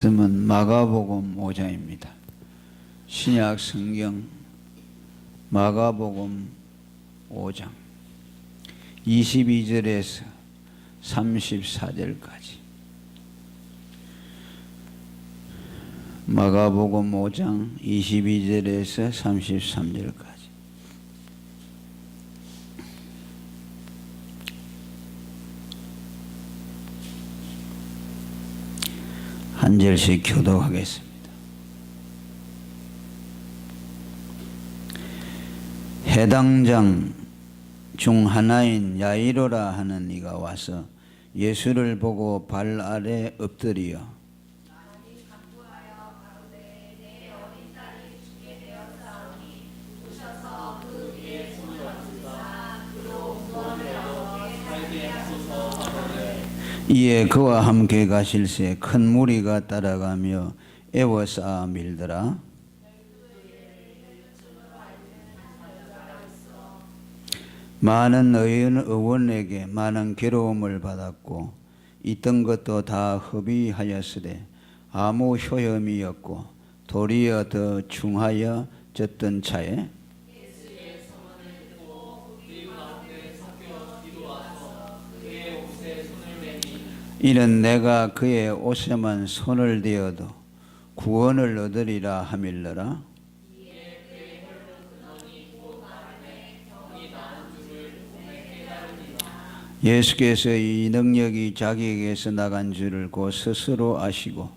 말씀은 마가복음 5장입니다. 신약 성경 마가복음 5장 22절에서 34절까지. 마가복음 5장 22절에서 33절까지. 한 절씩 교독하겠습니다. 해당장 중 하나인 야이로라 하는 이가 와서 예수를 보고 발 아래 엎드려 이에 그와 함께 가실새 큰 무리가 따라가며 애워싸 밀더라. 많은 의원에게 많은 괴로움을 받았고 있던 것도 다 허비하였으되 아무 효험이 없고 도리어 더 중하여 졌던 차에 이는 내가 그의 옷에만 손을 대어도 구원을 얻으리라 하밀러라. 예수께서 이 능력이 자기에게서 나간 줄을 곧 스스로 아시고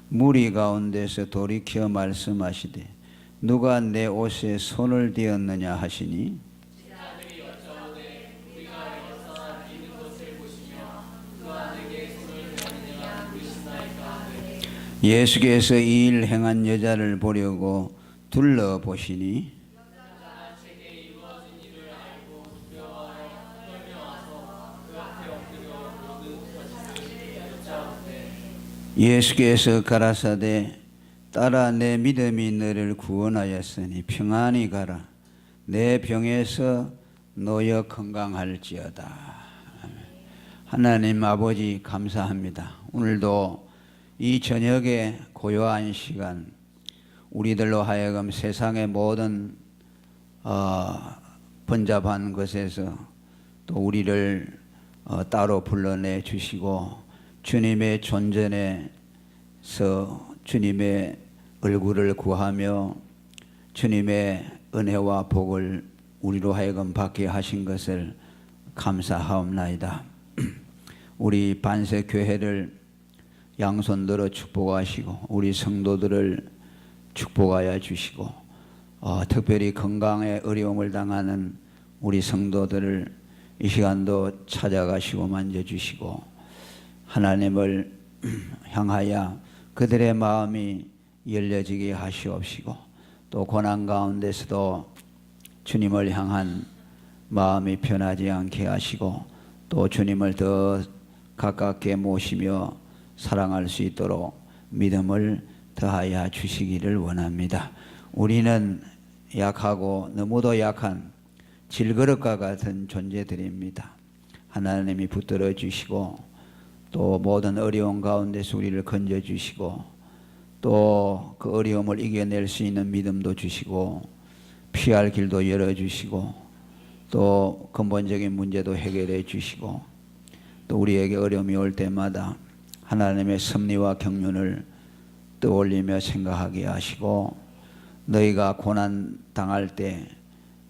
무리 가운데서 돌이켜 말씀하시되 누가 내 옷에 손을 대었느냐 하시니 예수께서 이 일 행한 여자를 보려고 둘러보시니 예수께서 가라사대 따라 내 믿음이 너를 구원하였으니 평안히 가라 내 병에서 놓여 건강할지어다. 하나님 아버지 감사합니다. 오늘도 이 저녁에 고요한 시간 우리들로 하여금 세상의 모든 번잡한 것에서 또 우리를 따로 불러내 주시고 주님의 존전에서 주님의 얼굴을 구하며 주님의 은혜와 복을 우리로 하여금 받게 하신 것을 감사하옵나이다. 우리 반세교회를 양손들어 축복하시고 우리 성도들을 축복하여 주시고 특별히 건강에 어려움을 당하는 우리 성도들을 이 시간도 찾아가시고 만져주시고 하나님을 향하여 그들의 마음이 열려지게 하시옵시고 또 고난 가운데서도 주님을 향한 마음이 변하지 않게 하시고 또 주님을 더 가깝게 모시며 사랑할 수 있도록 믿음을 더하여 주시기를 원합니다. 우리는 약하고 너무도 약한 질그릇과 같은 존재들입니다. 하나님이 붙들어 주시고 또 모든 어려운 가운데서 우리를 건져 주시고 또 그 어려움을 이겨낼 수 있는 믿음도 주시고 피할 길도 열어 주시고 또 근본적인 문제도 해결해 주시고 또 우리에게 어려움이 올 때마다 하나님의 섭리와 경륜을 떠올리며 생각하게 하시고 너희가 고난 당할 때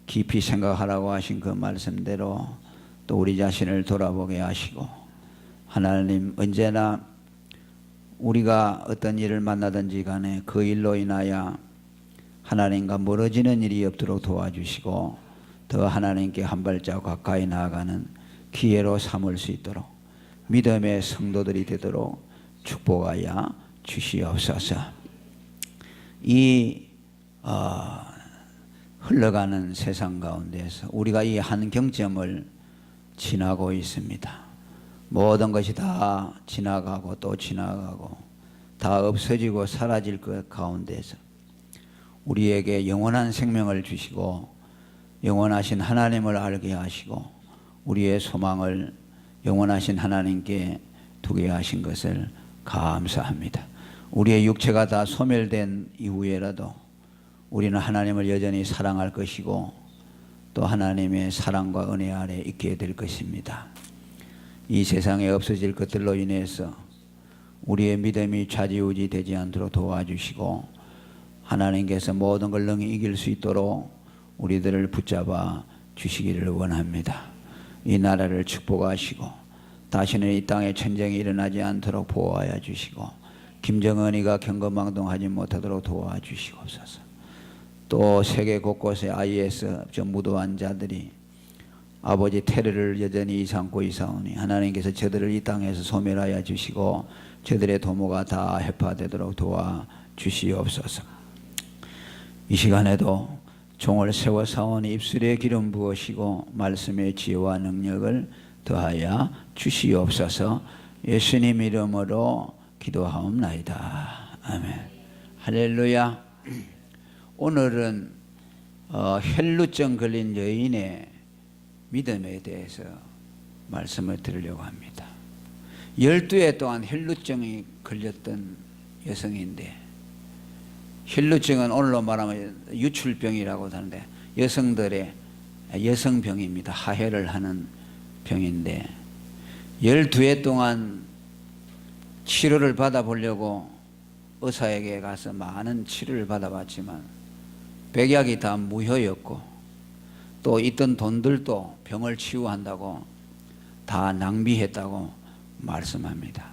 깊이 생각하라고 하신 그 말씀대로 또 우리 자신을 돌아보게 하시고 하나님 언제나 우리가 어떤 일을 만나든지 간에 그 일로 인하여 하나님과 멀어지는 일이 없도록 도와주시고 더 하나님께 한 발자국 가까이 나아가는 기회로 삼을 수 있도록 믿음의 성도들이 되도록 축복하여 주시옵소서. 이 흘러가는 세상 가운데서 우리가 이 한 경점을 지나고 있습니다. 모든 것이 다 지나가고 또 지나가고 다 없어지고 사라질 것 가운데서 우리에게 영원한 생명을 주시고 영원하신 하나님을 알게 하시고 우리의 소망을 영원하신 하나님께 두게 하신 것을 감사합니다. 우리의 육체가 다 소멸된 이후에라도 우리는 하나님을 여전히 사랑할 것이고 또 하나님의 사랑과 은혜 아래 있게 될 것입니다. 이 세상에 없어질 것들로 인해서 우리의 믿음이 좌지우지 되지 않도록 도와주시고 하나님께서 모든 걸 능히 이길 수 있도록 우리들을 붙잡아 주시기를 원합니다. 이 나라를 축복하시고 다시는 이 땅에 전쟁이 일어나지 않도록 보호하여 주시고 김정은이가 경거망동하지 못하도록 도와주시옵소서. 또 세계 곳곳에 IS 무도한 자들이 아버지 테러를 여전히 이삼고 있사오니 하나님께서 저들을 이 땅에서 소멸하여 주시고 저들의 도모가 다 해파되도록 도와주시옵소서. 이 시간에도 종을 세워 사오니 입술에 기름 부으시고 말씀의 지혜와 능력을 더하여 주시옵소서. 예수님 이름으로 기도하옵나이다. 아멘. 할렐루야. 오늘은 혈루증 걸린 여인의 믿음에 대해서 말씀을 드리려고 합니다. 12해 동안 혈루증이 걸렸던 여성인데, 혈루증은 오늘로 말하면 유출병이라고 하는데 여성들의 여성병입니다. 하혈을 하는 병인데 12해 동안 치료를 받아보려고 의사에게 가서 많은 치료를 받아봤지만 백약이 다 무효였고 또 있던 돈들도 병을 치유한다고 다 낭비했다고 말씀합니다.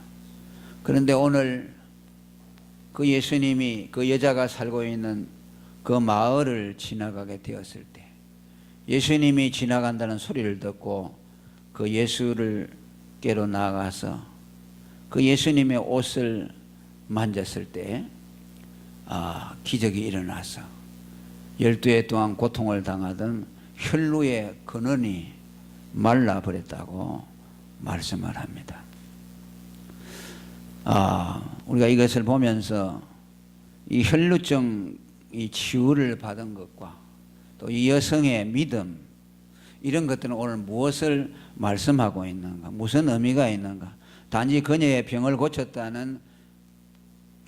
그런데 오늘 그 예수님이 그 여자가 살고 있는 그 마을을 지나가게 되었을 때 예수님이 지나간다는 소리를 듣고 그 예수를 께로 나아가서 그 예수님의 옷을 만졌을 때 기적이 일어나서 12해 동안 고통을 당하던 혈루의 근원이 말라버렸다고 말씀을 합니다. 우리가 이것을 보면서 이 혈루증이 치유를 받은 것과 또 이 여성의 믿음, 이런 것들은 오늘 무엇을 말씀하고 있는가, 무슨 의미가 있는가, 단지 그녀의 병을 고쳤다는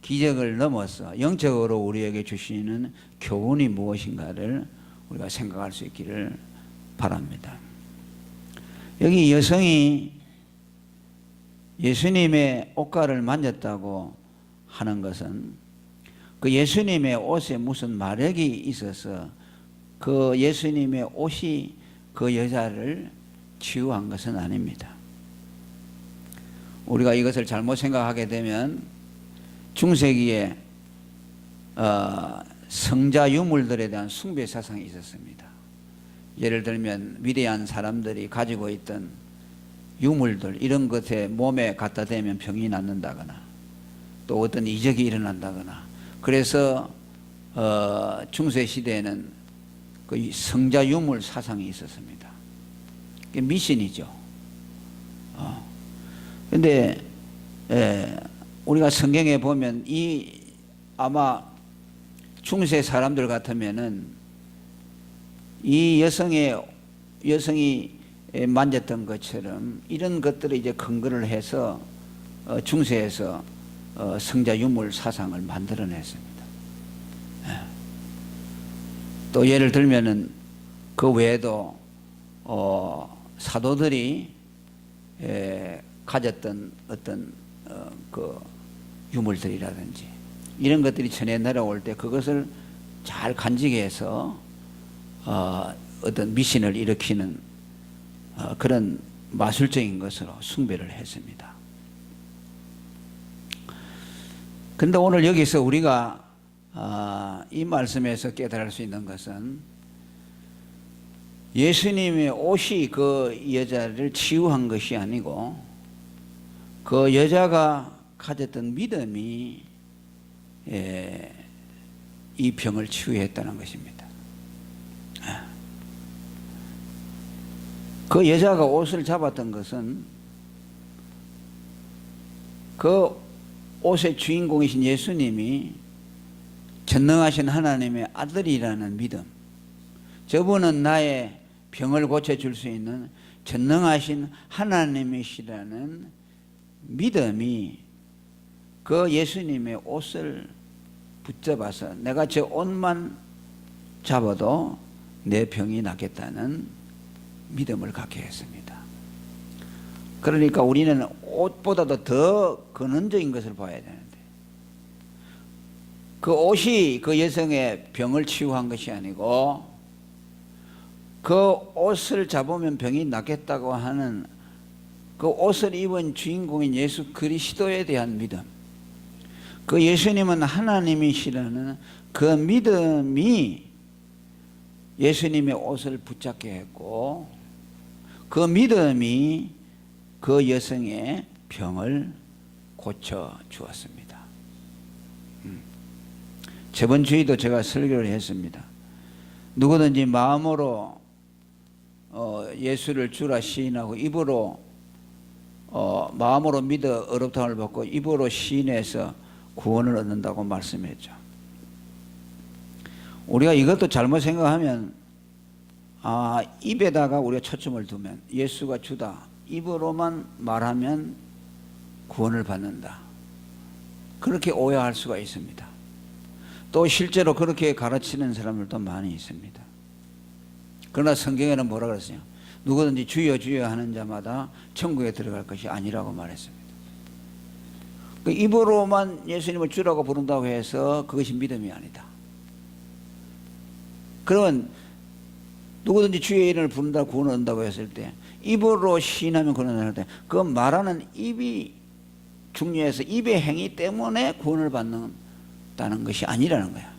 기적을 넘어서 영적으로 우리에게 주시는 교훈이 무엇인가를 우리가 생각할 수 있기를 바랍니다. 여기 여성이 예수님의 옷가를 만졌다고 하는 것은 그 예수님의 옷에 무슨 마력이 있어서 그 예수님의 옷이 그 여자를 치유한 것은 아닙니다. 우리가 이것을 잘못 생각하게 되면 중세기에 성자 유물들에 대한 숭배 사상이 있었습니다. 예를 들면 위대한 사람들이 가지고 있던 유물들, 이런 것에 몸에 갖다 대면 병이 낫는다거나 또 어떤 이적이 일어난다거나, 그래서 중세 시대에는 그 성자 유물 사상이 있었습니다. 그게 미신이죠. 그런데 우리가 성경에 보면 아마 중세 사람들 같으면은 이 여성이 만졌던 것처럼 이런 것들을 이제 근거를 해서 중세에서 성자 유물 사상을 만들어냈습니다. 또 예를 들면은 그 외에도 사도들이 가졌던 어떤 그 유물들이라든지 이런 것들이 전해 내려올 때 그것을 잘 간직해서 어떤 미신을 일으키는 그런 마술적인 것으로 숭배를 했습니다. 그런데 오늘 여기서 우리가 이 말씀에서 깨달을 수 있는 것은 예수님의 옷이 그 여자를 치유한 것이 아니고 그 여자가 가졌던 믿음이 이 병을 치유했다는 것입니다. 그 여자가 옷을 잡았던 것은 그 옷의 주인공이신 예수님이 전능하신 하나님의 아들이라는 믿음, 저분은 나의 병을 고쳐줄 수 있는 전능하신 하나님이시라는 믿음이 그 예수님의 옷을 붙잡아서 내가 저 옷만 잡아도 내 병이 낫겠다는 믿음을 갖게 했습니다. 그러니까 우리는 옷보다도 더 근원적인 것을 봐야 되는데, 그 옷이 그 여성의 병을 치유한 것이 아니고 그 옷을 잡으면 병이 낫겠다고 하는 그 옷을 입은 주인공인 예수 그리스도에 대한 믿음, 그 예수님은 하나님이시라는 그 믿음이 예수님의 옷을 붙잡게 했고, 그 믿음이 그 여성의 병을 고쳐 주었습니다. 저번 주에도 제가 설교를 했습니다. 누구든지 마음으로 예수를 주라 시인하고 입으로 마음으로 믿어 어렵다함을 받고 입으로 시인해서 구원을 얻는다고 말씀했죠. 우리가 이것도 잘못 생각하면 입에다가 우리가 초점을 두면 예수가 주다, 입으로만 말하면 구원을 받는다, 그렇게 오해할 수가 있습니다. 또 실제로 그렇게 가르치는 사람들도 많이 있습니다. 그러나 성경에는 뭐라 그랬어요? 누구든지 주여 주여 하는 자마다 천국에 들어갈 것이 아니라고 말했습니다. 그 입으로만 예수님을 주라고 부른다고 해서 그것이 믿음이 아니다. 그러면 누구든지 주의 이름을 부른다고 구원을 얻는다고 했을 때, 입으로 시인하면 구원을 얻는다. 그 말하는 입이 중요해서 입의 행위 때문에 구원을 받는다는 것이 아니라는 거야.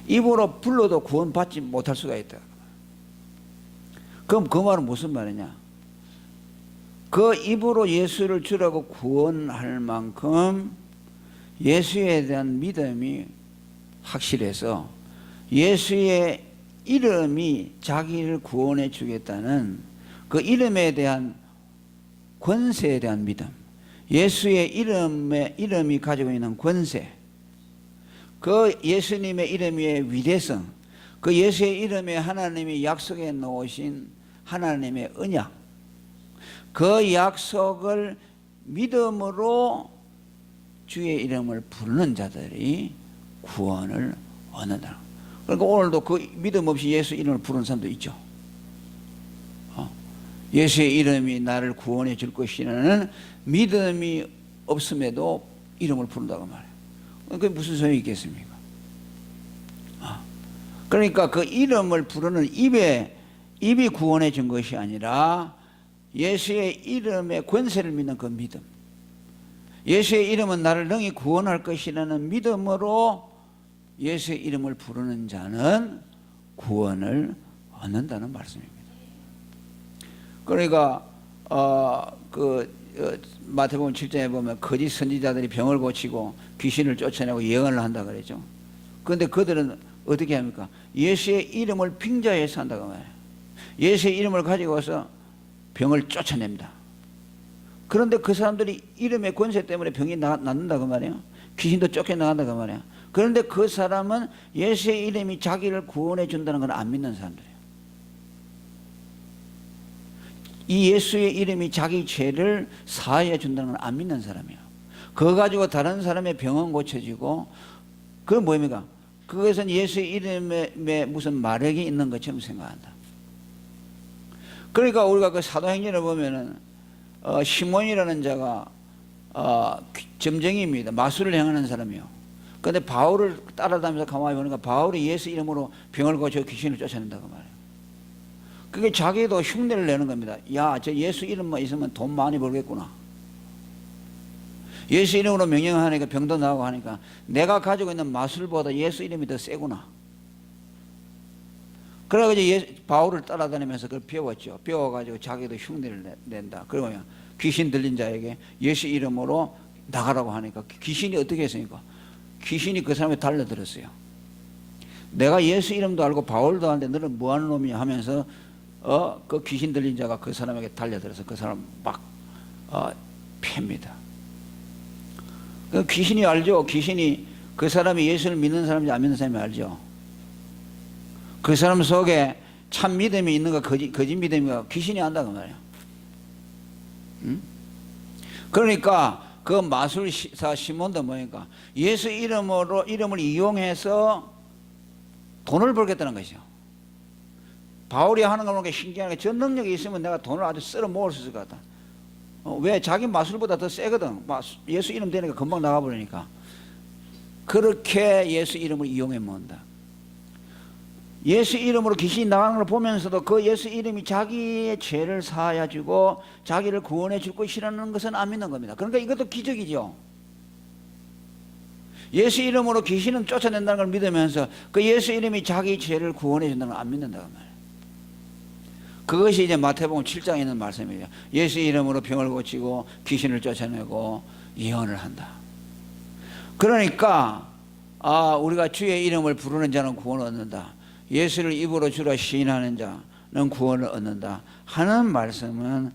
입으로 불러도 구원받지 못할 수가 있다. 그럼 그 말은 무슨 말이냐? 그 입으로 예수를 주라고 구원할 만큼 예수에 대한 믿음이 확실해서 예수의 이름이 자기를 구원해 주겠다는 그 이름에 대한 권세에 대한 믿음, 예수의 이름이 가지고 있는 권세, 그 예수님의 이름의 위대성, 그 예수의 이름에 하나님이 약속해 놓으신 하나님의 언약, 그 약속을 믿음으로 주의 이름을 부르는 자들이 구원을 얻는다. 그러니까 오늘도 그 믿음 없이 예수 이름을 부르는 사람도 있죠. 예수의 이름이 나를 구원해 줄 것이라는 믿음이 없음에도 이름을 부른다고 말해요. 그게 무슨 소용이 있겠습니까? 그러니까 그 이름을 부르는 입이 구원해 준 것이 아니라 예수의 이름의 권세를 믿는 그 믿음, 예수의 이름은 나를 능히 구원할 것이라는 믿음으로 예수의 이름을 부르는 자는 구원을 얻는다는 말씀입니다. 그러니까 마태복음 7장에 보면 거짓 선지자들이 병을 고치고 귀신을 쫓아내고 예언을 한다 그랬죠. 그런데 그들은 어떻게 합니까? 예수의 이름을 빙자해서 한다고 말해요. 예수의 이름을 가지고 와서 병을 쫓아냅니다. 그런데 그 사람들이 이름의 권세 때문에 병이 낫는다고 말이에요. 귀신도 쫓겨나간다고 말이에요. 그런데 그 사람은 예수의 이름이 자기를 구원해 준다는 걸 안 믿는 사람들이에요. 이 예수의 이름이 자기 죄를 사하여 준다는 걸 안 믿는 사람이에요. 그거 가지고 다른 사람의 병은 고쳐지고, 그건 뭐입니까? 그것은 예수의 이름에 무슨 마력이 있는 것처럼 생각한다. 그러니까 우리가 그 사도행전을 보면은 시몬이라는 자가 점쟁이입니다. 마술을 행하는 사람이요. 그런데 바울을 따라다니면서 가만히 보니까 바울이 예수 이름으로 병을 고쳐 귀신을 쫓아낸다고 말해요. 그게 자기도 흉내를 내는 겁니다. 야, 저 예수 이름만 있으면 돈 많이 벌겠구나. 예수 이름으로 명령하니까 병도 나오고 하니까 내가 가지고 있는 마술보다 예수 이름이 더 세구나. 그래가지고 바울을 따라다니면서 그걸 배웠죠. 배워가지고 자기도 흉내를 낸다. 그러면 귀신 들린 자에게 예수 이름으로 나가라고 하니까 귀신이 어떻게 했습니까? 귀신이 그 사람에 달려들었어요. 내가 예수 이름도 알고 바울도 아는데 너는 뭐하는 놈이냐 하면서 그 귀신 들린 자가 그 사람에게 달려들어서 그 사람 막 팹니다. 그 귀신이 알죠. 귀신이 그 사람이 예수를 믿는 사람인지 안 믿는 사람이 알죠. 그 사람 속에 참 믿음이 있는가 거짓 믿음인가 귀신이 안다고 말이에요. 그러니까 그 마술사 시몬도 뭐니까 예수 이름을 이용해서 돈을 벌겠다는 것이죠. 바울이 하는 거 보니까 신기한 게 저 능력이 있으면 내가 돈을 아주 쓸어 모을 수 있을 것 같다. 왜? 자기 마술보다 더 세거든. 예수 이름 되니까 금방 나가버리니까. 그렇게 예수 이름을 이용해 모은다. 예수 이름으로 귀신이 나가는 걸 보면서도 그 예수 이름이 자기의 죄를 사하여 주고 자기를 구원해 줄 것이라는 것은 안 믿는 겁니다. 그러니까 이것도 기적이죠. 예수 이름으로 귀신은 쫓아낸다는 걸 믿으면서 그 예수 이름이 자기 죄를 구원해 준다는 걸 안 믿는다고 말이에요. 그것이 이제 마태복음 7장에 있는 말씀이에요. 예수 이름으로 병을 고치고 귀신을 쫓아내고 예언을 한다. 그러니까 우리가 주의 이름을 부르는 자는 구원을 얻는다. 예수를 입으로 주라 시인하는 자는 구원을 얻는다 하는 말씀은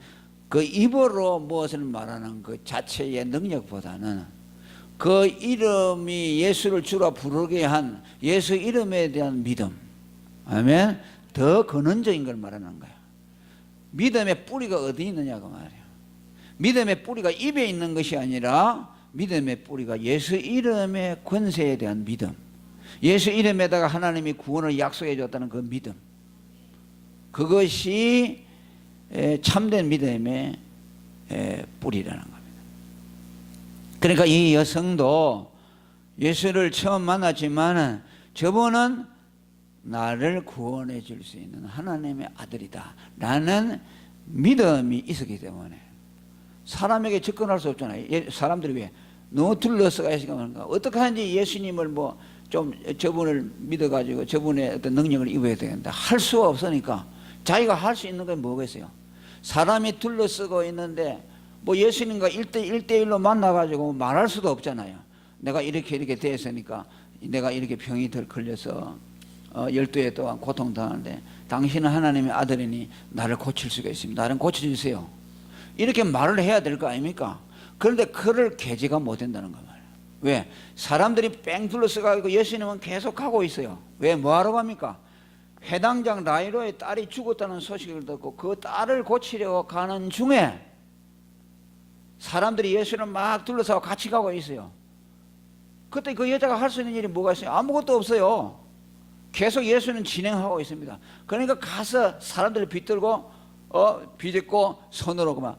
그 입으로 무엇을 말하는 그 자체의 능력보다는 그 이름이 예수를 주라 부르게 한 예수 이름에 대한 믿음, 아멘, 더 근원적인 걸 말하는 거야. 믿음의 뿌리가 어디 있느냐고 말이야. 믿음의 뿌리가 입에 있는 것이 아니라 믿음의 뿌리가 예수 이름의 권세에 대한 믿음, 예수 이름에다가 하나님이 구원을 약속해 줬다는 그 믿음, 그것이 참된 믿음의 뿌리라는 겁니다. 그러니까 이 여성도 예수를 처음 만났지만 저분은 나를 구원해 줄 수 있는 하나님의 아들이다 라는 믿음이 있었기 때문에 사람에게 접근할 수 없잖아요. 사람들이 왜 너무 둘러서가 있으니까 어떻게 하는지 예수님을 좀 저분을 믿어가지고 저분의 어떤 능력을 입어야 되는데 할 수가 없으니까 자기가 할 수 있는 건 뭐겠어요? 사람이 둘러쓰고 있는데 예수님과 1대1로 만나가지고 말할 수도 없잖아요. 내가 이렇게 됐으니까 내가 이렇게 병이 걸려서 12해 동안 고통당하는데 당신은 하나님의 아들이니 나를 고칠 수가 있습니다. 나를 고쳐주세요. 이렇게 말을 해야 될 거 아닙니까? 그런데 그를 계제가 못 된다는 거 말이에요. 왜? 사람들이 뺑 둘러서가지고 예수님은 계속 하고 있어요. 왜? 뭐하러 갑니까? 회당장 라이로의 딸이 죽었다는 소식을 듣고 그 딸을 고치려고 가는 중에 사람들이 예수를 막 둘러싸고 같이 가고 있어요. 그때 그 여자가 할 수 있는 일이 뭐가 있어요? 아무것도 없어요. 계속 예수는 진행하고 있습니다. 그러니까 가서 사람들을 붙들고 비집고 손으로 그만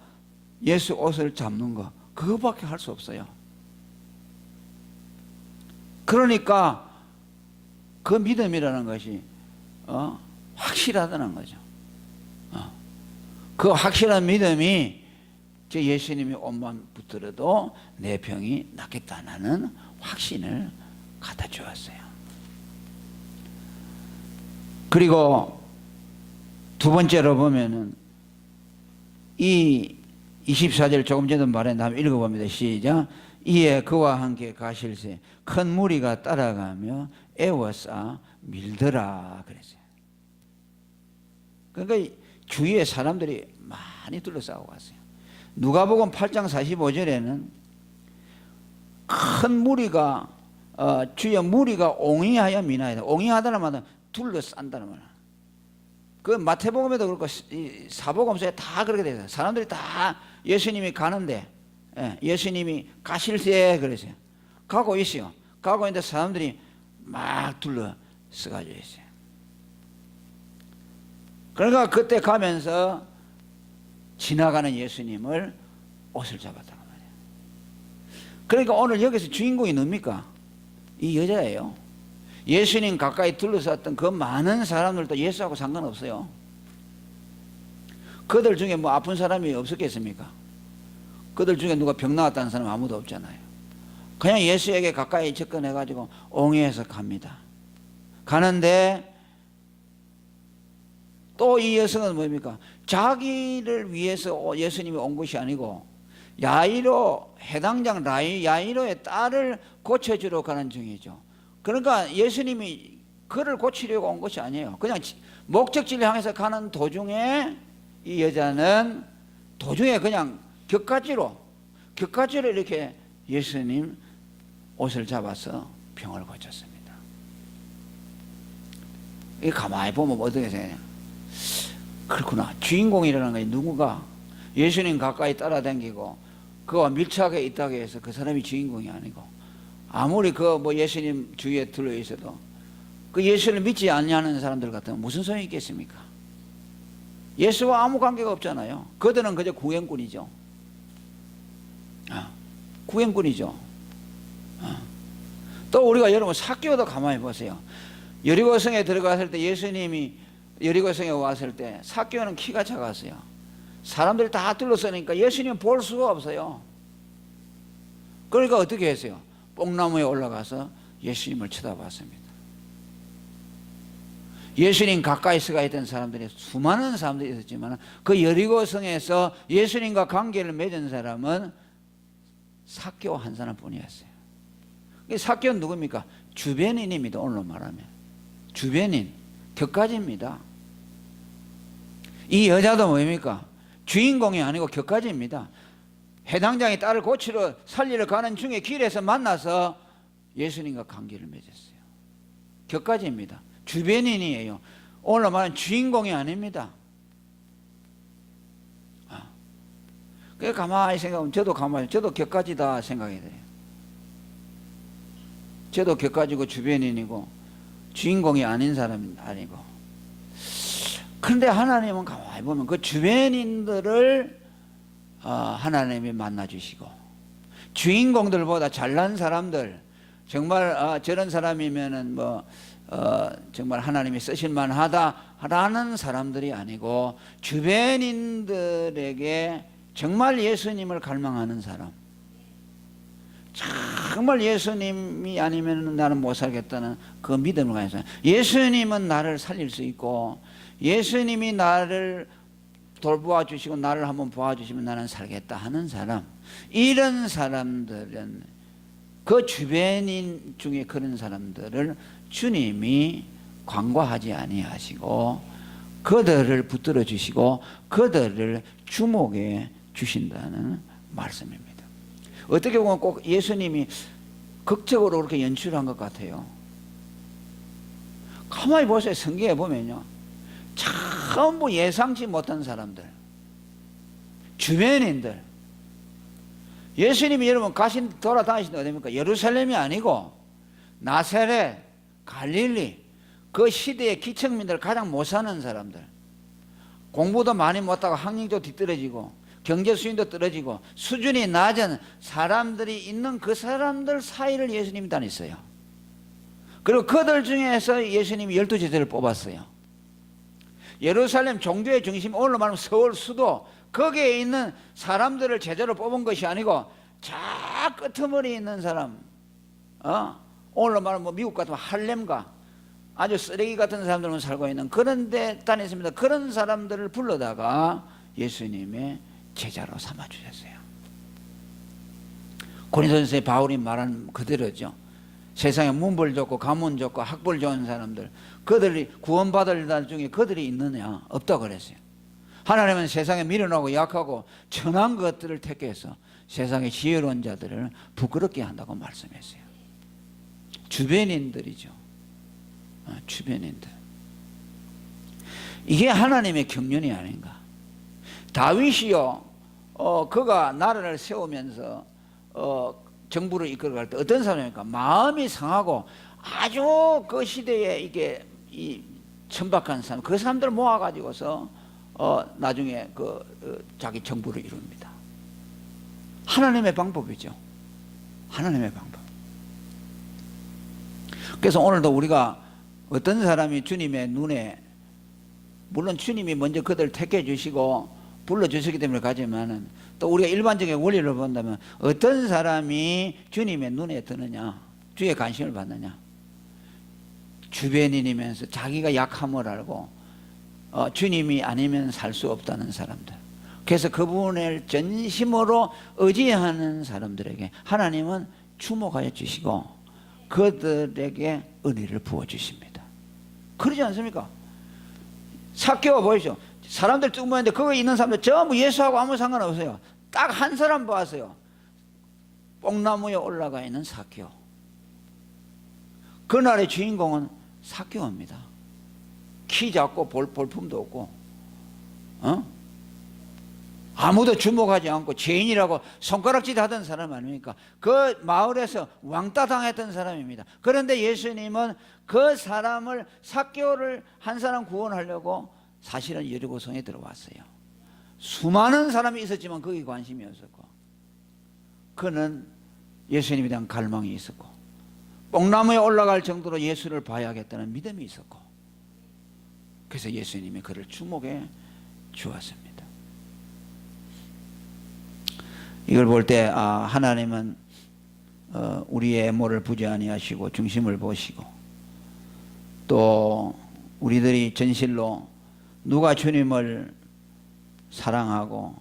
예수 옷을 잡는 거, 그거밖에 할 수 없어요. 그러니까 그 믿음이라는 것이 확실하다는 거죠. 그 확실한 믿음이 예수님이 옷만 붙들어도 내 병이 낫겠다는 확신을 갖다 주었어요. 그리고 두 번째로 보면은 이 24절 조금 전에 말했는데 한번 읽어봅니다. 시작. 이에 그와 함께 가실새 큰 무리가 따라가며 애워싸 밀더라 그랬어요. 그러니까 주위에 사람들이 많이 둘러싸고 갔어요. 누가복음 8장 45절에는 큰 무리가 주여 무리가 옹이하여 미나이다. 옹이하다는 말은 둘러싼다는 말이야. 그 마태복음에도 그렇고 사복음서에 다 그렇게 되어 있어요. 사람들이 다 예수님이 가는데 예수님이 가실새 그러세요. 가고 있어요. 가고 있는데 사람들이 막 둘러서가지고 있어요. 그러니까 그때 가면서 지나가는 예수님을 옷을 잡았다고 말이에요. 그러니까 오늘 여기서 주인공이 누굽니까? 이 여자예요. 예수님 가까이 둘러쌌던 그 많은 사람들도 예수하고 상관없어요. 그들 중에 아픈 사람이 없었겠습니까? 그들 중에 누가 병 나왔다는 사람 아무도 없잖아요. 그냥 예수에게 가까이 접근해가지고 옹이해서 갑니다. 가는데 또 이 여성은 뭡니까? 자기를 위해서 예수님이 온 것이 아니고 야이로, 해당장 야이로의 딸을 고쳐주러 가는 중이죠. 그러니까 예수님이 그를 고치려고 온 것이 아니에요. 그냥 목적지를 향해서 가는 도중에 이 여자는 도중에 그냥 격가지로 이렇게 예수님 옷을 잡아서 병을 고쳤습니다. 이 가만히 보면 어떻게 생각해요? 그렇구나. 주인공이라는 게 누군가 예수님 가까이 따라다니고 그와 밀착해 있다고 해서 그 사람이 주인공이 아니고, 아무리 그 뭐 예수님 주위에 둘러 있어도 그 예수를 믿지 않냐는 사람들 같으면 무슨 소용이 있겠습니까? 예수와 아무 관계가 없잖아요. 그들은 그저 구경꾼이죠. 구경꾼이죠. 또 우리가 여러분 삭개오도 가만히 보세요. 여리고성에 들어갔을 때, 예수님이 여리고성에 왔을 때 삭개오는 키가 작았어요. 사람들이 다 둘러서니까 예수님 볼 수가 없어요. 그러니까 어떻게 했어요? 뽕나무에 올라가서 예수님을 쳐다봤습니다. 예수님 가까이서 가 있던 사람들이, 수많은 사람들이 있었지만 그 여리고성에서 예수님과 관계를 맺은 사람은 삭개오 한 사람뿐이었어요. 삭개오는 누굽니까? 주변인입니다. 오늘로 말하면 주변인, 격가지입니다. 이 여자도 뭡니까? 주인공이 아니고 격가지입니다. 해당장이 딸을 고치러 살리러 가는 중에 길에서 만나서 예수님과 관계를 맺었어요. 격가지입니다. 주변인이에요. 오늘로 말하면 주인공이 아닙니다. 그래 가만히 생각하면 저도 격가지다 생각이 돼요. 저도 격가지고 주변인이고 주인공이 아닌 사람은 아니고. 그런데 하나님은 가만히 보면 그 주변인들을 하나님이 만나주시고, 주인공들보다 잘난 사람들, 정말 저런 사람이면은 정말 하나님이 쓰실만하다라는 사람들이 아니고, 주변인들에게 정말 예수님을 갈망하는 사람, 정말 예수님이 아니면 나는 못 살겠다는 그 믿음을 가진 사람, 예수님은 나를 살릴 수 있고 예수님이 나를 돌보아 주시고 나를 한번 보아주시면 나는 살겠다 하는 사람, 이런 사람들은, 그 주변인 중에 그런 사람들을 주님이 관과하지 아니하시고 그들을 붙들어 주시고 그들을 주목해 주신다는 말씀입니다. 어떻게 보면 꼭 예수님이 극적으로 그렇게 연출한 것 같아요. 가만히 보세요. 성경에 보면요, 전부 예상치 못한 사람들, 주변인들. 예수님이 여러분 돌아다니신 데 어디입니까? 예루살렘이 아니고 나사렛, 갈릴리, 그 시대의 기층민들, 가장 못 사는 사람들, 공부도 많이 못하고 학력도 뒤떨어지고 경제 수준도 떨어지고 수준이 낮은 사람들이 있는 그 사람들 사이를 예수님이 다녔어요. 그리고 그들 중에서 예수님이 12제자를 뽑았어요. 예루살렘 종교의 중심, 오늘로 말하면 서울 수도, 거기에 있는 사람들을 제자로 뽑은 것이 아니고 저 끄트머리 있는 사람, 오늘로 말하면 뭐 미국 같으면 할렘가, 아주 쓰레기 같은 사람들만 살고 있는 그런 데 다녔습니다. 그런 사람들을 불러다가 예수님의 제자로 삼아주셨어요. 고린도전서에 바울이 말한 그대로죠. 세상에 문벌 좋고 가문 좋고 학벌 좋은 사람들, 그들이 구원받을 날 중에 그들이 있느냐? 없다고 그랬어요. 하나님은 세상에 미련하고 약하고 천한 것들을 택해서 세상의 지혜로운 자들을 부끄럽게 한다고 말씀했어요. 주변인들이죠. 주변인들. 이게 하나님의 경륜이 아닌가. 다윗이요, 그가 나라를 세우면서 정부를 이끌어갈 때 어떤 사람입니까? 마음이 상하고 아주 그 시대에 이게 이 천박한 사람, 그 사람들 모아가지고서 나중에 자기 정부를 이룹니다. 하나님의 방법이죠. 하나님의 방법. 그래서 오늘도 우리가 어떤 사람이 주님의 눈에, 물론 주님이 먼저 그들을 택해 주시고 불러주시기 때문에 가지만은, 또 우리가 일반적인 원리를 본다면 어떤 사람이 주님의 눈에 드느냐, 주의 관심을 받느냐, 주변인이면서 자기가 약함을 알고 주님이 아니면 살 수 없다는 사람들, 그래서 그분을 전심으로 의지하는 사람들에게 하나님은 주목하여 주시고 그들에게 은혜를 부어주십니다. 그러지 않습니까? 삭개오 보이죠? 사람들 쭉 모였는데 거기 있는 사람들 전부 예수하고 아무 상관없어요. 딱 한 사람 봤어요. 뽕나무에 올라가 있는 삭개오. 그날의 주인공은 삭개오입니다. 키 작고 볼품도 없고 아무도 주목하지 않고 죄인이라고 손가락질 하던 사람 아닙니까? 그 마을에서 왕따 당했던 사람입니다. 그런데 예수님은 그 사람을, 삭개오를 한 사람 구원하려고 사실은 여리고성에 들어왔어요. 수많은 사람이 있었지만 거기 관심이 없었고, 그는 예수님에 대한 갈망이 있었고, 뽕나무에 올라갈 정도로 예수를 봐야겠다는 믿음이 있었고, 그래서 예수님이 그를 주목해 주었습니다. 이걸 볼 때 하나님은 우리의 애모를 부지 아니하시고 중심을 보시고, 또 우리들이 진실로 누가 주님을 사랑하고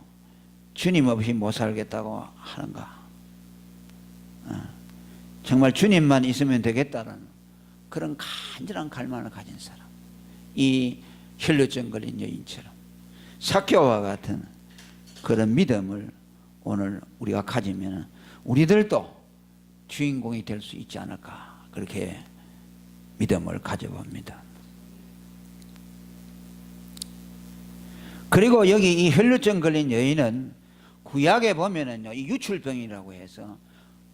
주님 없이 못 살겠다고 하는가, 정말 주님만 있으면 되겠다는 그런 간절한 갈망을 가진 사람, 이 혈루증 걸린 여인처럼 삭개오와 같은 그런 믿음을 오늘 우리가 가지면 우리들도 주인공이 될 수 있지 않을까, 그렇게 믿음을 가져봅니다. 그리고 여기 이 혈루증 걸린 여인은 구약에 보면은요, 이 유출병이라고 해서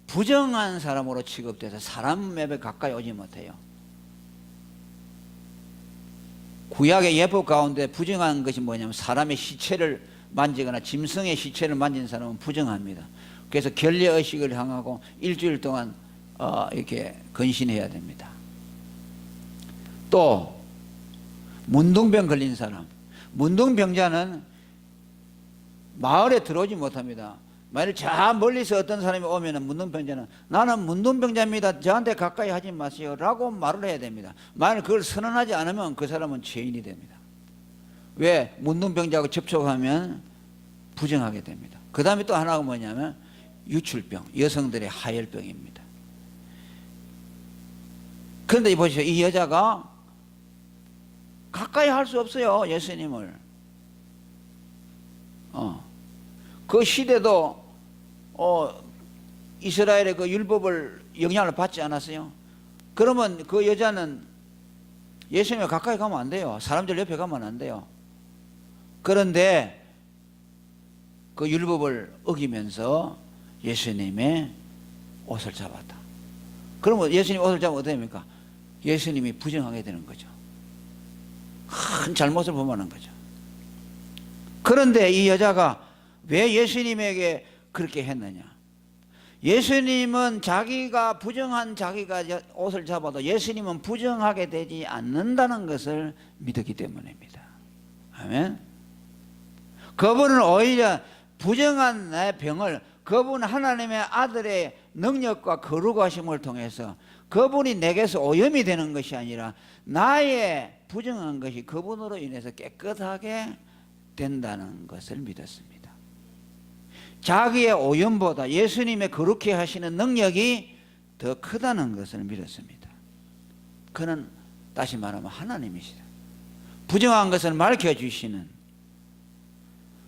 부정한 사람으로 취급돼서 사람 앞에 가까이 오지 못해요. 구약의 예법 가운데 부정한 것이 뭐냐면 사람의 시체를 만지거나 짐승의 시체를 만진 사람은 부정합니다. 그래서 결례의식을 향하고 일주일 동안 이렇게 근신해야 됩니다. 또 문둥병 걸린 사람, 문둥병자는 마을에 들어오지 못합니다. 만일 저 멀리서 어떤 사람이 오면 문둥병자는 나는 문둥병자입니다, 저한테 가까이 하지 마세요 라고 말을 해야 됩니다. 만일 그걸 선언하지 않으면 그 사람은 죄인이 됩니다. 왜? 문둥병자하고 접촉하면 부정하게 됩니다. 그 다음에 또 하나가 뭐냐면 유출병, 여성들의 하혈병입니다. 그런데 보시죠, 이 여자가 가까이 할 수 없어요, 예수님을. 그 시대도 이스라엘의 그 율법을 영향을 받지 않았어요. 그러면 그 여자는 예수님에 가까이 가면 안 돼요. 사람들 옆에 가면 안 돼요. 그런데 그 율법을 어기면서 예수님의 옷을 잡았다. 그러면 예수님 옷을 잡으면 어떻게 됩니까? 예수님이 부정하게 되는 거죠. 큰 잘못을 범하는 거죠. 그런데 이 여자가 왜 예수님에게 그렇게 했느냐? 예수님은 자기가 부정한 자기가 옷을 잡아도 예수님은 부정하게 되지 않는다는 것을 믿었기 때문입니다. 아멘. 그분은 오히려 부정한 내 병을 그분 하나님의 아들의 능력과 거룩하심을 통해서 그분이 내게서 오염이 되는 것이 아니라 나의 부정한 것이 그분으로 인해서 깨끗하게 된다는 것을 믿었습니다. 자기의 오염보다 예수님의 거룩해 하시는 능력이 더 크다는 것을 믿었습니다. 그는 다시 말하면 하나님이시다. 부정한 것을 밝혀주시는,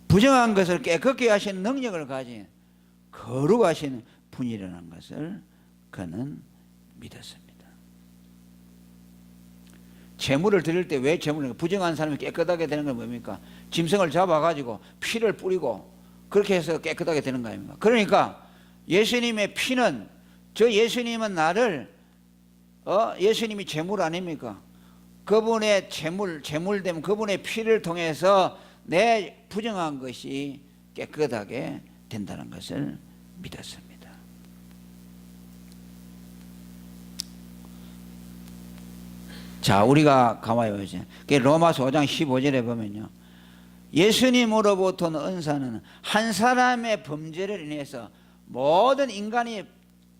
부정한 것을 깨끗게 하시는 능력을 가진 거룩하신 분이라는 것을 그는 믿었습니다. 제물을 드릴 때 왜 제물을, 부정한 사람이 깨끗하게 되는 건 뭡니까? 짐승을 잡아가지고 피를 뿌리고 그렇게 해서 깨끗하게 되는 거 아닙니까? 그러니까 예수님의 피는, 저 예수님은 나를 예수님이 제물 아닙니까? 그분의 제물됨, 그분의 피를 통해서 내 부정한 것이 깨끗하게 된다는 것을 믿었습니다. 자, 우리가 가만히 보죠. 로마서 5장 15절에 보면요, 예수님으로부터는 은사는 한 사람의 범죄를 인해서 모든 인간이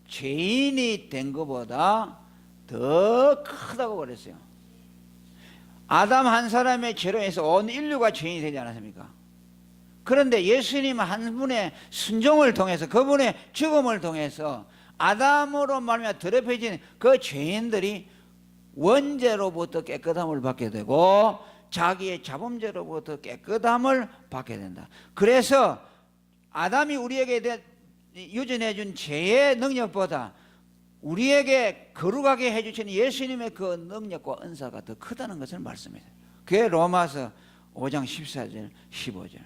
죄인이 된 것보다 더 크다고 그랬어요. 아담 한 사람의 죄로 인해서 온 인류가 죄인이 되지 않았습니까? 그런데 예수님 한 분의 순종을 통해서, 그분의 죽음을 통해서 아담으로 말미암아 더럽혀진 그 죄인들이 원죄로부터 깨끗함을 받게 되고 자기의 자범죄로부터 깨끗함을 받게 된다. 그래서 아담이 우리에게 유전해 준 죄의 능력보다 우리에게 거룩하게 해주시는 예수님의 그 능력과 은사가 더 크다는 것을 말씀해요. 그게 로마서 5장 14절 15절.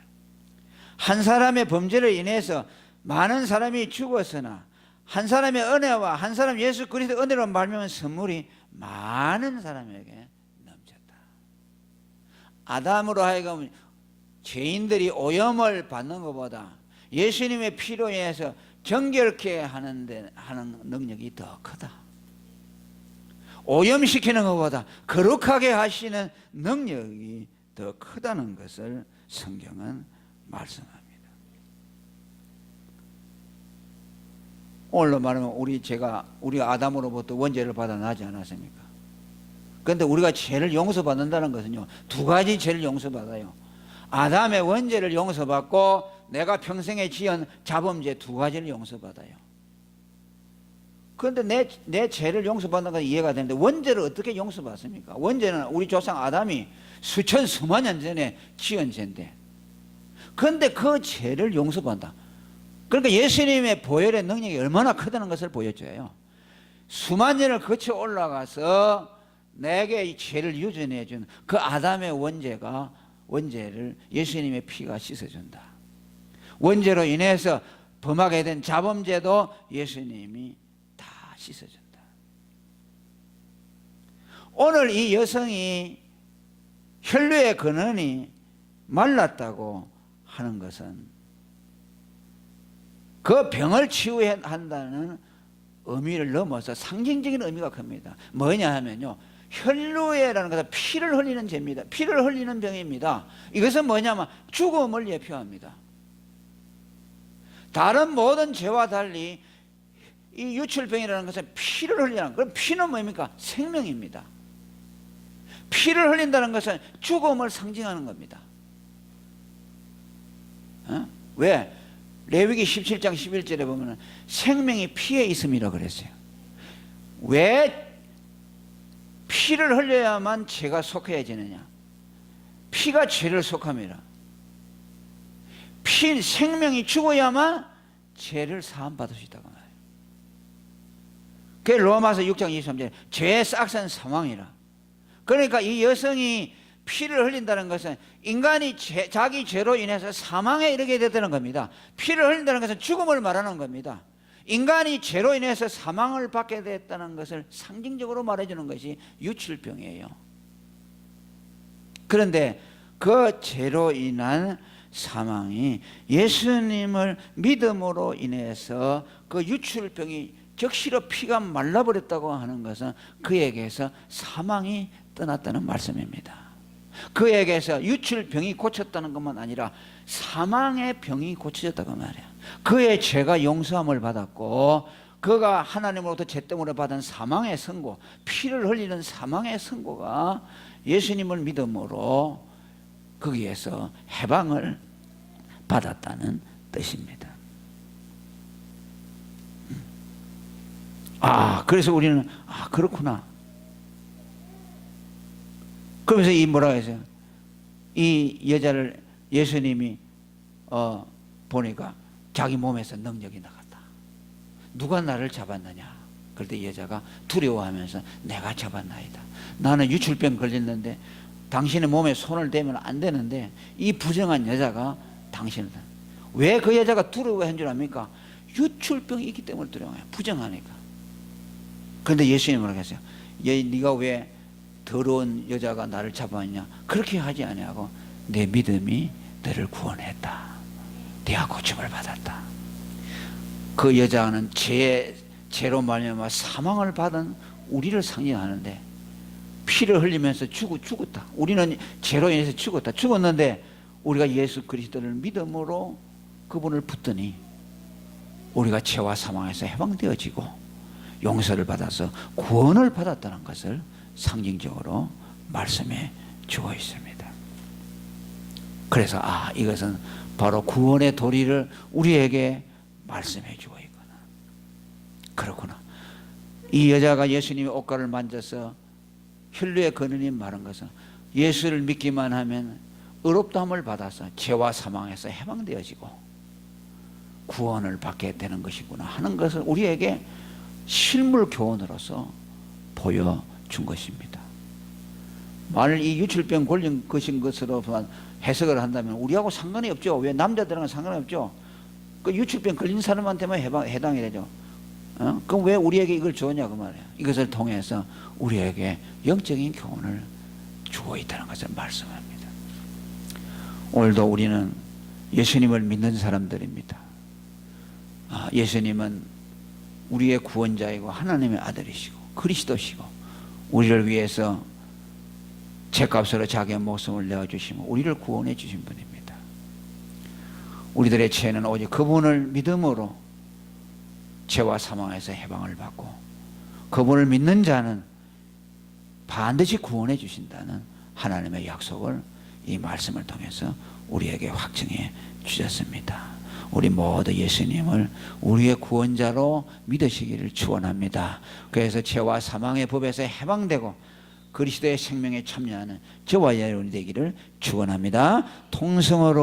한 사람의 범죄로 인해서 많은 사람이 죽었으나 한 사람의 은혜와 한 사람 예수 그리스도 은혜로 말미암은 선물이 많은 사람에게 넘쳤다. 아담으로 하여금 죄인들이 오염을 받는 것보다 예수님의 피로 인해서 정결케 하는 능력이 더 크다. 오염시키는 것보다 거룩하게 하시는 능력이 더 크다는 것을 성경은 말씀합니다. 오늘로 말하면 우리가 아담으로부터 원죄를 받아 나지 않았습니까? 그런데 우리가 죄를 용서받는다는 것은요, 두 가지 죄를 용서받아요. 아담의 원죄를 용서받고 내가 평생에 지은 자범죄 두 가지를 용서받아요. 그런데 내 죄를 용서받는 건 이해가 되는데 원죄를 어떻게 용서받습니까? 원죄는 우리 조상 아담이 수천 수만 년 전에 지은 죄인데, 그런데 그 죄를 용서받는다. 그러니까 예수님의 보혈의 능력이 얼마나 크다는 것을 보여줘요. 수만 년을 거쳐 올라가서 내게 이 죄를 유전해 준 그 아담의 원죄를 예수님의 피가 씻어준다. 원죄로 인해서 범하게 된 자범죄도 예수님이 다 씻어준다. 오늘 이 여성이 혈류의 근원이 말랐다고 하는 것은 그 병을 치유한다는 의미를 넘어서 상징적인 의미가 큽니다. 뭐냐 하면요, 혈류회라는 것은 피를 흘리는 죄입니다. 피를 흘리는 병입니다. 이것은 뭐냐면 죽음을 예표합니다. 다른 모든 죄와 달리 이 유출병이라는 것은 피를 흘리는, 그럼 피는 뭡니까? 생명입니다. 피를 흘린다는 것은 죽음을 상징하는 겁니다. 왜? 레위기 17장 11절에 보면 생명이 피에 있음이라 그랬어요. 왜 피를 흘려야만 죄가 속해지느냐? 피가 죄를 속함이라. 생명이 죽어야만 죄를 사함받을 수 있다고 말해요. 그게 로마서 6장 23절에 죄의 싹은 사망이라. 그러니까 이 여성이 피를 흘린다는 것은 인간이 자기 죄로 인해서 사망에 이르게 됐다는 겁니다. 피를 흘린다는 것은 죽음을 말하는 겁니다. 인간이 죄로 인해서 사망을 받게 됐다는 것을 상징적으로 말해주는 것이 유출병이에요. 그런데 그 죄로 인한 사망이 예수님을 믿음으로 인해서 그 유출병이 적시로 피가 말라버렸다고 하는 것은 그에게서 사망이 떠났다는 말씀입니다. 그에게서 유출병이 고쳤다는 것만 아니라 사망의 병이 고쳐졌다고 말해요. 그의 죄가 용서함을 받았고 그가 하나님으로부터 죄 때문에 받은 사망의 선고, 피를 흘리는 사망의 선고가 예수님을 믿음으로 거기에서 해방을 받았다는 뜻입니다. 그래서 우리는 그렇구나. 그러면서 이 뭐라고 했어요? 이 여자를 예수님이 보니까 자기 몸에서 능력이 나갔다. 누가 나를 잡았느냐? 그럴 때 여자가 두려워하면서 내가 잡았나이다. 나는 유출병 걸렸는데 당신의 몸에 손을 대면 안 되는데 이 부정한 여자가 당신을, 왜 그 여자가 두려워한 줄 압니까? 유출병이 있기 때문에 두려워해요. 부정하니까. 그런데 예수님이 뭐라고 했어요? 네가 왜 더러운 여자가 나를 잡았냐? 그렇게 하지 아니하고 내 믿음이 너를 구원했다. 네가 고침을 받았다. 그 여자는 죄로 말미암아 사망을 받은 우리를 상징하는데 피를 흘리면서 죽었다. 우리는 죄로 인해서 죽었는데 우리가 예수 그리스도를 믿음으로 그분을 붙더니 우리가 죄와 사망에서 해방되어지고 용서를 받아서 구원을 받았다는 것을 상징적으로 말씀해 주고 있습니다. 그래서 이것은 바로 구원의 도리를 우리에게 말씀해 주고 있구나. 그렇구나. 이 여자가 예수님의 옷가를 만져서 혈류의 근원이 마른 것은 예수를 믿기만 하면 의롭다함을 받아서 죄와 사망에서 해방되어지고 구원을 받게 되는 것이구나 하는 것을 우리에게 실물 교훈으로서 보여준 것입니다. 만일 이 유출병 걸린 것인 것으로만 해석을 한다면 우리하고 상관이 없죠. 왜? 남자들은 상관이 없죠. 그 유출병 걸린 사람한테만 해당이 되죠. 그럼 왜 우리에게 이걸 주었냐 그 말이에요. 이것을 통해서 우리에게 영적인 교훈을 주고 있다는 것을 말씀합니다. 오늘도 우리는 예수님을 믿는 사람들입니다. 예수님은 우리의 구원자이고 하나님의 아들이시고 그리스도시고 우리를 위해서 죄값으로 자기의 목숨을 내어주시고 우리를 구원해 주신 분입니다. 우리들의 죄는 오직 그분을 믿음으로 죄와 사망에서 해방을 받고 그분을 믿는 자는 반드시 구원해 주신다는 하나님의 약속을 이 말씀을 통해서 우리에게 확증해 주셨습니다. 우리 모두 예수님을 우리의 구원자로 믿으시기를 축원합니다. 그래서 죄와 사망의 법에서 해방되고 그리스도의 생명에 참여하는 저와 여러분이 되기를 축원합니다. 통성으로